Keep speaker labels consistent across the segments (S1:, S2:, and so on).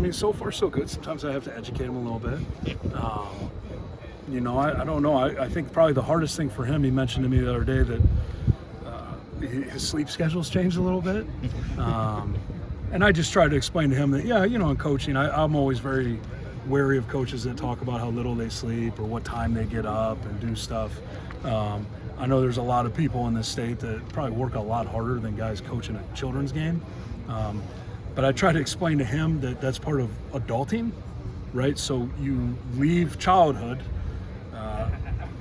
S1: mean, so far so good. Sometimes I have to educate him a little bit. You know, I don't know. I think probably the hardest thing for him, he mentioned to me the other day that his sleep schedule's changed a little bit. And I just tried to explain to him that, yeah, you know, in coaching, I'm always very wary of coaches that talk about how little they sleep or what time they get up and do stuff. I know there's a lot of people in this state that probably work a lot harder than guys coaching a children's game. But I try to explain to him that that's part of adulting, right? So you leave childhood.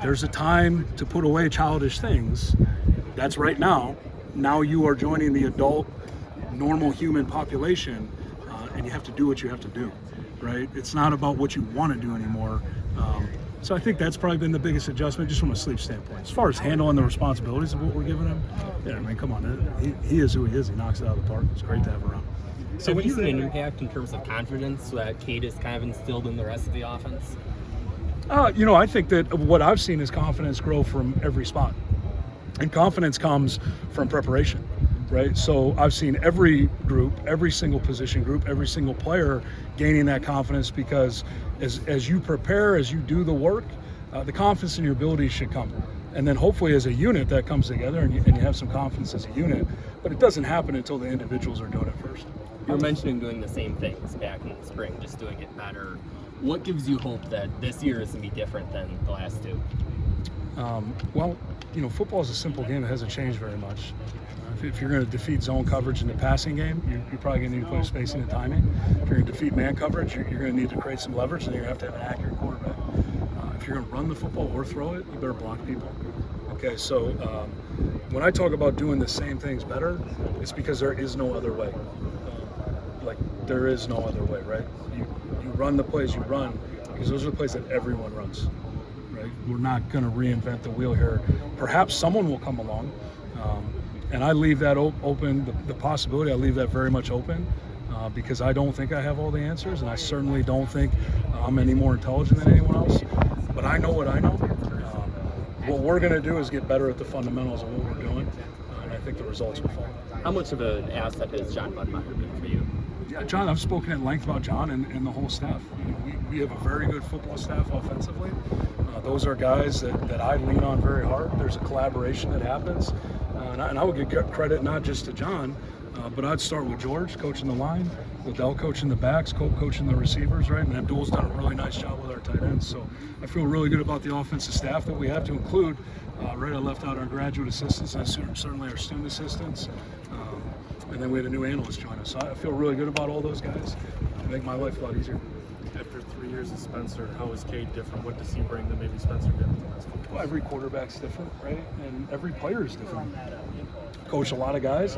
S1: There's a time to put away childish things. That's right now. Now you are joining the adult, normal human population, and you have to do what you have to do, right? It's not about what you want to do anymore. So I think that's probably been the biggest adjustment just from a sleep standpoint. As far as handling the responsibilities of what we're giving him, yeah, I mean, come on. He is who he is. He knocks it out of the park. It's great to have around.
S2: So have you seen an impact in terms of confidence that Cade has kind of instilled in the rest of the offense?
S1: You know, I think that what I've seen is confidence grow from every spot. And confidence comes from preparation, right? So I've seen every group, every single position group, every single player gaining that confidence because as you prepare, as you do the work, the confidence in your abilities should come. And then hopefully as a unit that comes together and you have some confidence as a unit, but it doesn't happen until the individuals are doing it first.
S2: You were mentioning doing the same things back in the spring, just doing it better. What gives you hope that this year is going to be different than the last two?
S1: Well, you know, football is a simple game. It hasn't changed very much. If you're going to defeat zone coverage in the passing game, you're probably going to need to play spacing and timing. If you're going to defeat man coverage, you're going to need to create some leverage, and you're going to have an accurate quarterback. If you're going to run the football or throw it, you better block people. Okay, so when I talk about doing the same things better, it's because there is no other way. There is no other way, right? You run the plays you run because those are the plays that everyone runs, right? We're not going to reinvent the wheel here. Perhaps someone will come along, and I leave that open, the possibility, I leave that very much open because I don't think I have all the answers, and I certainly don't think I'm any more intelligent than anyone else, but I know what I know. What we're going to do is get better at the fundamentals of what we're doing, and I think the results will follow.
S2: How much of an asset has John Budmeyer been for you?
S1: Yeah, John, I've spoken at length about John and the whole staff. We have a very good football staff offensively. Those are guys that I lean on very hard. There's a collaboration that happens. And I would give credit not just to John, but I'd start with George coaching the line, Liddell coaching the backs, coaching the receivers, right? And Abdul's done a really nice job with our tight ends. So I feel really good about the offensive staff that we have to include. Right, I left out our graduate assistants and certainly our student assistants. And then we had a new analyst join us. So I feel really good about all those guys. Make my life a lot easier.
S3: After 3 years of Spencer, how is Cade different? What does he bring that maybe Spencer didn't?
S1: Well, every quarterback's different, right? And every player is different. Coach a lot of guys.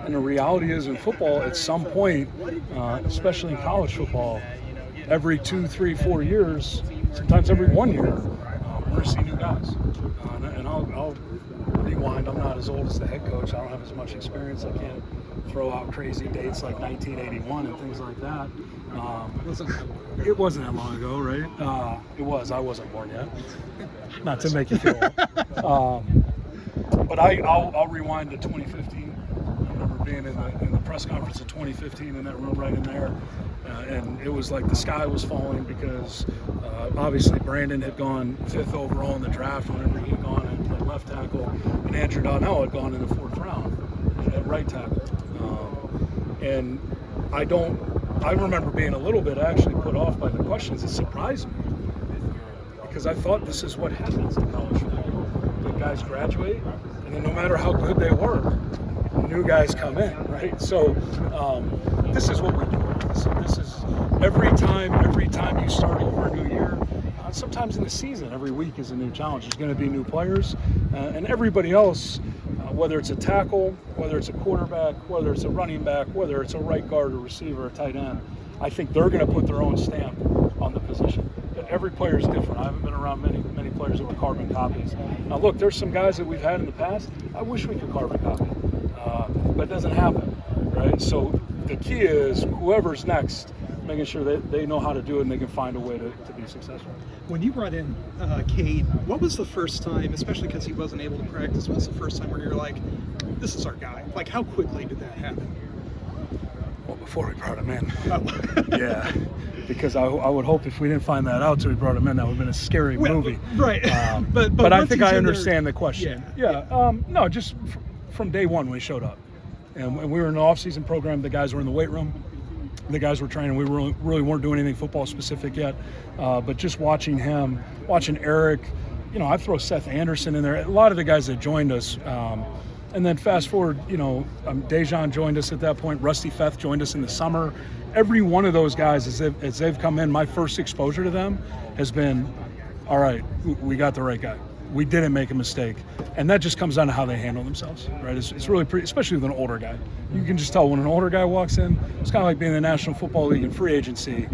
S1: And the reality is in football, at some point, especially in college football, every 2, 3, 4 years, sometimes every 1 year, we're going to see new guys. And I'll rewind. I'm not as old as the head coach. I don't have as much experience. I can't throw out crazy dates like 1981 and things like that. It wasn't that long ago, right? It was. I wasn't born yet. Not to make you feel old. But I'll rewind to 2015. I remember being in the press conference in 2015 in that room right in there. And it was like the sky was falling because obviously Brandon had gone 5th overall in the draft whenever he had gone at left tackle, and Andrew Donnell had gone in the 4th round at right tackle. And I remember being a little bit actually put off by the questions. It surprised me because I thought this is what happens in college football. The guys graduate, and then no matter how good they were, new guys come in, right? So this is what we do. This is every time you start over a new year, sometimes in the season, every week is a new challenge. There's going to be new players, and everybody else, whether it's a tackle, whether it's a quarterback, whether it's a running back, whether it's a right guard, a receiver, a tight end, I think they're going to put their own stamp on the position. But every player is different. I haven't been around many players that were carbon copies. Now look, there's some guys that we've had in the past. I wish we could carbon copy, but it doesn't happen, right? So the key is whoever's next, making sure that they know how to do it and they can find a way to be successful.
S4: When you brought in Cade, what was the first time, especially because he wasn't able to practice, what was the first time where you're like, this is our guy? Like, how quickly did that happen?
S1: Well, before we brought him in. Yeah, because I would hope if we didn't find that out till we brought him in, that would have been a scary movie.
S4: Right.
S1: But I
S4: once
S1: think
S4: he's
S1: I
S4: in there-
S1: understand the question. No, just from day one when he showed up. And when we were in the off-season program, the guys were in the weight room. The guys were training. We really weren't doing anything football specific yet. But just watching him, watching Eric, I throw Seth Anderson in there. A lot of the guys that joined us. And then fast forward, Dejan joined us at that point. Rusty Feth joined us in the summer. Every one of those guys, as they've come in, my first exposure to them has been, all right, we got the right guy. We didn't make a mistake. And that just comes down to how they handle themselves, right? It's really pretty, especially with an older guy. You can just tell when an older guy walks in, it's kind of like being in the National Football League in free agency.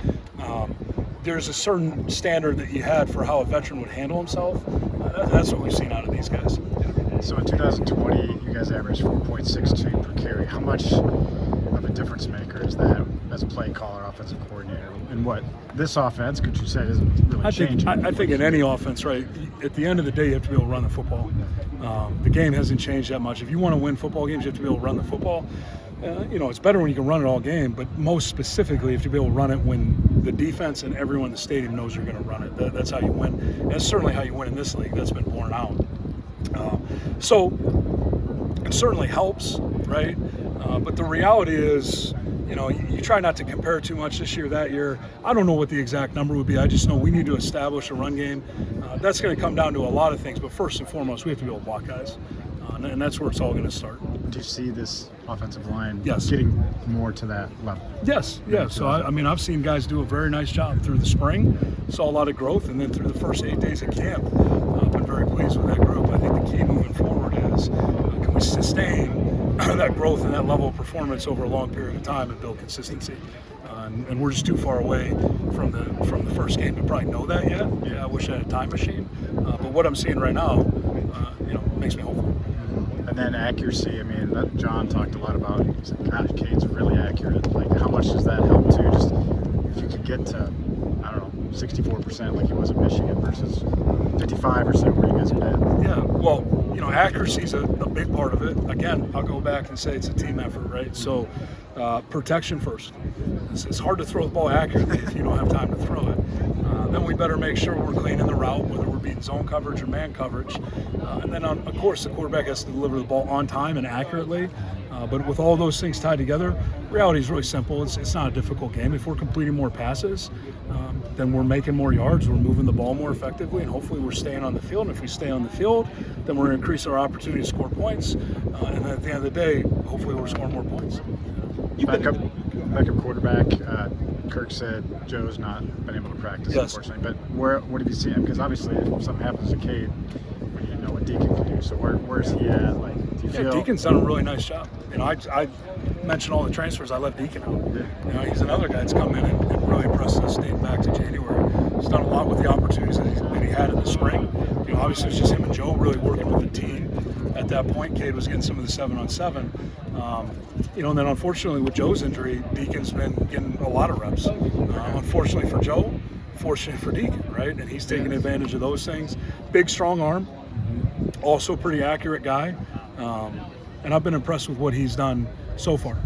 S1: There's a certain standard that you had for how a veteran would handle himself. That's what we've seen out of these guys.
S5: So in 2020, you guys averaged 4.62 per carry. How much of a difference maker is that as a play caller, offensive coordinator? And what this offense, could you say, isn't really changing?
S1: I think in any offense, right, at the end of the day, you have to be able to run the football. The game hasn't changed that much. If you want to win football games, you have to be able to run the football. It's better when you can run it all game, but most specifically, you have to be able to run it when the defense and everyone in the stadium knows you're going to run it. That's how you win. And that's certainly how you win in this league. That's been borne out. So it certainly helps, right? But the reality is, you try not to compare too much this year, that year. I don't know what the exact number would be. I just know we need to establish a run game. That's going to come down to a lot of things, but first and foremost, we have to be able to block guys. And that's where it's all going to start.
S5: Do you see this offensive line
S1: Yes.
S5: getting more to that level?
S1: Yes, yeah. So, I've seen guys do a very nice job through the spring, saw a lot of growth, and then through the first 8 days of camp, I've been very pleased with that group. I think the key moving forward is can we sustain that growth and that level of performance over a long period of time and build consistency. And we're just too far away from the first game to probably know that yet. Yeah, I wish I had a time machine. But what I'm seeing right now, makes me hopeful.
S5: And then accuracy, John talked a lot about, he said, gosh, Cade's really accurate. Like, how much does that help too? Just if you could get to, 64% like he was at Michigan versus 55% where you guys have been.
S1: Yeah, well, accuracy is a big part of it. Again, I'll go back and say it's a team effort, right? So protection first. It's hard to throw the ball accurately if you don't have time to throw it. Then we better make sure we're cleaning the route, whether we're beating zone coverage or man coverage. And then, of course, the quarterback has to deliver the ball on time and accurately. But with all those things tied together, reality is really simple. It's not a difficult game. If we're completing more passes, then we're making more yards, we're moving the ball more effectively, and hopefully we're staying on the field. And if we stay on the field, then we're going to increase our opportunity to score points. And then at the end of the day, hopefully we're scoring more points.
S5: Backup quarterback, Kirk said Joe's not been able to practice,
S1: Yes.
S5: unfortunately. But what have you seen? Because obviously if something happens to Cade, you know what Deacon can do. So where's he at? Like, do you feel...
S1: Deacon's done a really nice job. I mentioned all the transfers. I left Deacon out. He's another guy that's come in and really impressed us dating back to January. He's done a lot with the opportunities that he had in the spring. Obviously it's just him and Joe really working with the team. At that point, Cade was getting some of the 7-on-7. And then unfortunately with Joe's injury, Deacon's been getting a lot of reps. Unfortunately for Joe, fortunately for Deacon, right? And he's taking advantage of those things. Big, strong arm. Also pretty accurate guy. And I've been impressed with what he's done so far,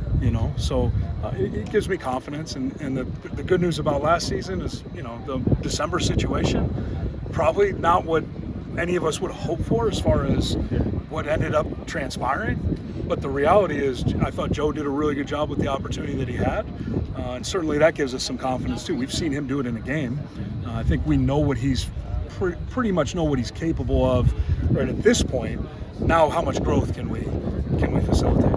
S1: So it gives me confidence. And the good news about last season is, the December situation, probably not what any of us would hope for as far as what ended up transpiring. But the reality is I thought Joe did a really good job with the opportunity that he had. And certainly that gives us some confidence too. We've seen him do it in a game. I think we know what he's pretty much know what he's capable of right at this point. Now, how much growth can we facilitate?